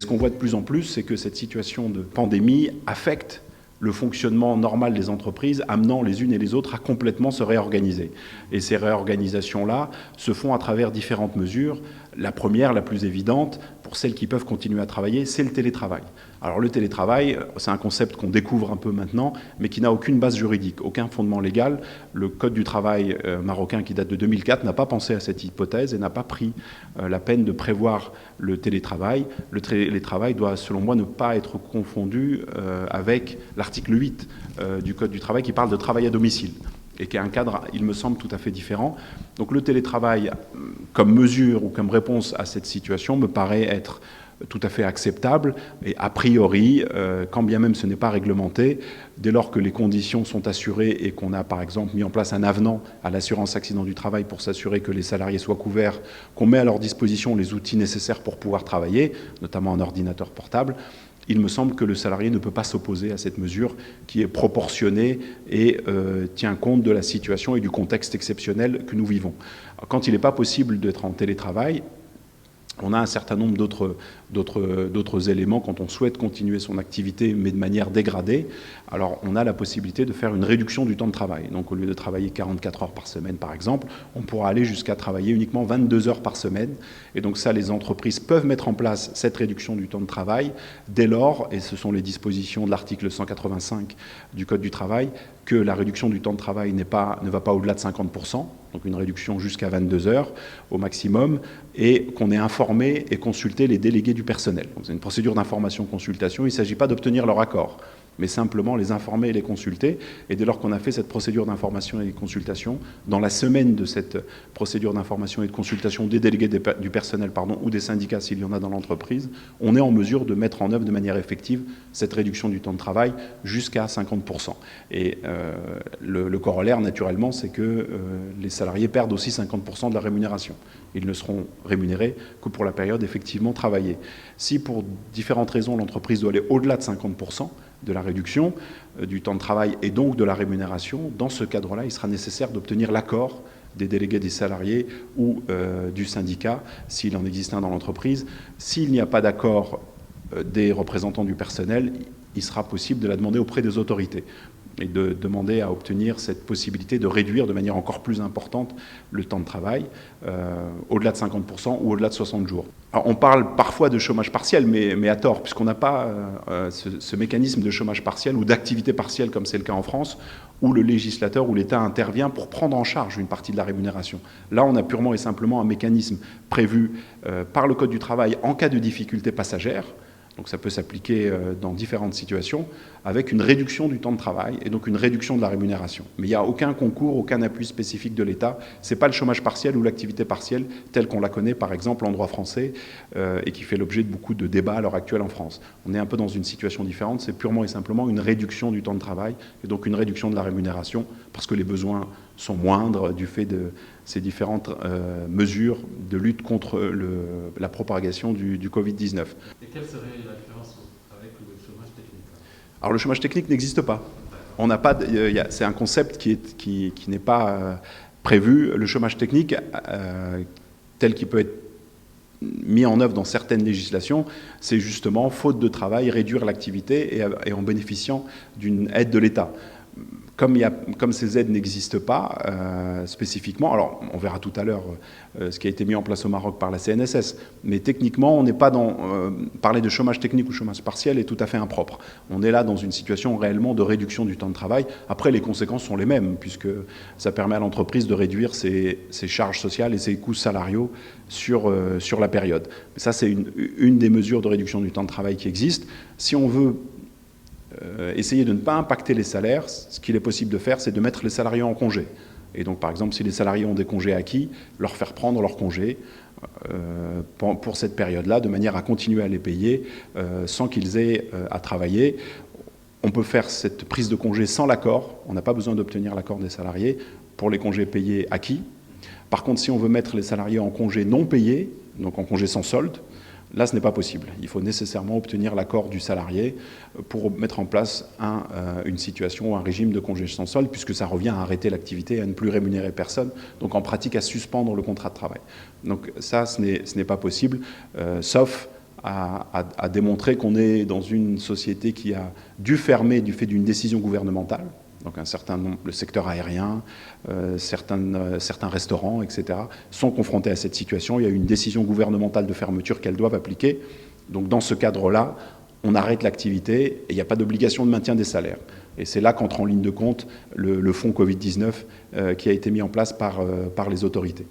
Ce qu'on voit de plus en plus, c'est que cette situation de pandémie affecte le fonctionnement normal des entreprises, amenant les unes et les autres à complètement se réorganiser. Et ces réorganisations-là se font à travers différentes mesures. La première, la plus évidente, pour celles qui peuvent continuer à travailler, c'est le télétravail. Alors le télétravail, c'est un concept qu'on découvre un peu maintenant, mais qui n'a aucune base juridique, aucun fondement légal. Le Code du travail marocain, qui date de 2004, n'a pas pensé à cette hypothèse et n'a pas pris la peine de prévoir le télétravail. Le télétravail doit, selon moi, ne pas être confondu avec l'article 8 du Code du travail qui parle de travail à domicile et qui est un cadre, il me semble, tout à fait différent. Donc le télétravail, comme mesure ou comme réponse à cette situation, me paraît être tout à fait acceptable et a priori, quand bien même ce n'est pas réglementé, dès lors que les conditions sont assurées et qu'on a par exemple mis en place un avenant à l'assurance accident du travail pour s'assurer que les salariés soient couverts, qu'on met à leur disposition les outils nécessaires pour pouvoir travailler, notamment un ordinateur portable, il me semble que le salarié ne peut pas s'opposer à cette mesure qui est proportionnée et tient compte de la situation et du contexte exceptionnel que nous vivons. Quand il n'est pas possible d'être en télétravail, on a un certain nombre d'autres éléments quand on souhaite continuer son activité, mais de manière dégradée. Alors, on a la possibilité de faire une réduction du temps de travail. Donc, au lieu de travailler 44 heures par semaine, par exemple, on pourra aller jusqu'à travailler uniquement 22 heures par semaine. Et donc, ça, les entreprises peuvent mettre en place cette réduction du temps de travail dès lors, et ce sont les dispositions de l'article 185 du Code du travail, que la réduction du temps de travail ne va pas au-delà de 50%, donc une réduction jusqu'à 22 heures au maximum, et qu'on ait informé et consulté les délégués du personnel. Donc c'est une procédure d'information-consultation, il ne s'agit pas d'obtenir leur accord, mais simplement les informer et les consulter. Et dès lors qu'on a fait cette procédure d'information et de consultation, dans la semaine de cette procédure d'information et de consultation des délégués du personnel ou des syndicats s'il y en a dans l'entreprise, on est en mesure de mettre en œuvre de manière effective cette réduction du temps de travail jusqu'à 50%. Et le corollaire, naturellement, c'est que les salariés perdent aussi 50% de la rémunération. Ils ne seront rémunérés que pour la période effectivement travaillée. Si pour différentes raisons l'entreprise doit aller au-delà de 50% de la réduction du temps de travail et donc de la rémunération, dans ce cadre-là, il sera nécessaire d'obtenir l'accord des délégués des salariés ou du syndicat, s'il en existe un dans l'entreprise. S'il n'y a pas d'accord des représentants du personnel, il sera possible de la demander auprès des autorités et de demander à obtenir cette possibilité de réduire de manière encore plus importante le temps de travail, au-delà de 50% ou au-delà de 60 jours. Alors, on parle parfois de chômage partiel, mais à tort, puisqu'on n'a pas ce mécanisme de chômage partiel ou d'activité partielle, comme c'est le cas en France, où le législateur ou l'État intervient pour prendre en charge une partie de la rémunération. Là, on a purement et simplement un mécanisme prévu par le Code du travail en cas de difficulté passagère. Donc ça peut s'appliquer dans différentes situations, avec une réduction du temps de travail et donc une réduction de la rémunération. Mais il n'y a aucun concours, aucun appui spécifique de l'État. Ce n'est pas le chômage partiel ou l'activité partielle telle qu'on la connaît par exemple en droit français et qui fait l'objet de beaucoup de débats à l'heure actuelle en France. On est un peu dans une situation différente, c'est purement et simplement une réduction du temps de travail et donc une réduction de la rémunération parce que les besoins sont moindres du fait de ces différentes mesures de lutte contre la propagation du Covid-19. Et quelle serait la différence avec le chômage technique? Alors le chômage technique n'existe pas. On n'a pas, c'est un concept qui n'est pas prévu. Le chômage technique, tel qu'il peut être mis en œuvre dans certaines législations, c'est justement, faute de travail, réduire l'activité et en bénéficiant d'une aide de l'État. Comme ces aides n'existent pas spécifiquement, alors on verra tout à l'heure ce qui a été mis en place au Maroc par la CNSS, mais techniquement on n'est pas dans... parler de chômage technique ou chômage partiel est tout à fait impropre. On est là dans une situation réellement de réduction du temps de travail. Après, les conséquences sont les mêmes, puisque ça permet à l'entreprise de réduire ses charges sociales et ses coûts salariaux sur la période. Ça, c'est une des mesures de réduction du temps de travail qui existent. Si on veut essayer de ne pas impacter les salaires, ce qu'il est possible de faire, c'est de mettre les salariés en congé. Et donc, par exemple, si les salariés ont des congés acquis, leur faire prendre leurs congés pour cette période-là, de manière à continuer à les payer sans qu'ils aient à travailler. On peut faire cette prise de congé sans l'accord. On n'a pas besoin d'obtenir l'accord des salariés pour les congés payés acquis. Par contre, si on veut mettre les salariés en congé non payé, donc en congé sans solde, là, ce n'est pas possible. Il faut nécessairement obtenir l'accord du salarié pour mettre en place une situation ou un régime de congé sans solde, puisque ça revient à arrêter l'activité et à ne plus rémunérer personne, donc en pratique à suspendre le contrat de travail. Donc ça, ce n'est pas possible, sauf a démontré qu'on est dans une société qui a dû fermer du fait d'une décision gouvernementale. Donc un certain nombre, le secteur aérien, certains restaurants, etc., sont confrontés à cette situation. Il y a eu une décision gouvernementale de fermeture qu'elles doivent appliquer. Donc dans ce cadre-là, on arrête l'activité et il n'y a pas d'obligation de maintien des salaires. Et c'est là qu'entre en ligne de compte le fonds Covid-19 qui a été mis en place par les autorités.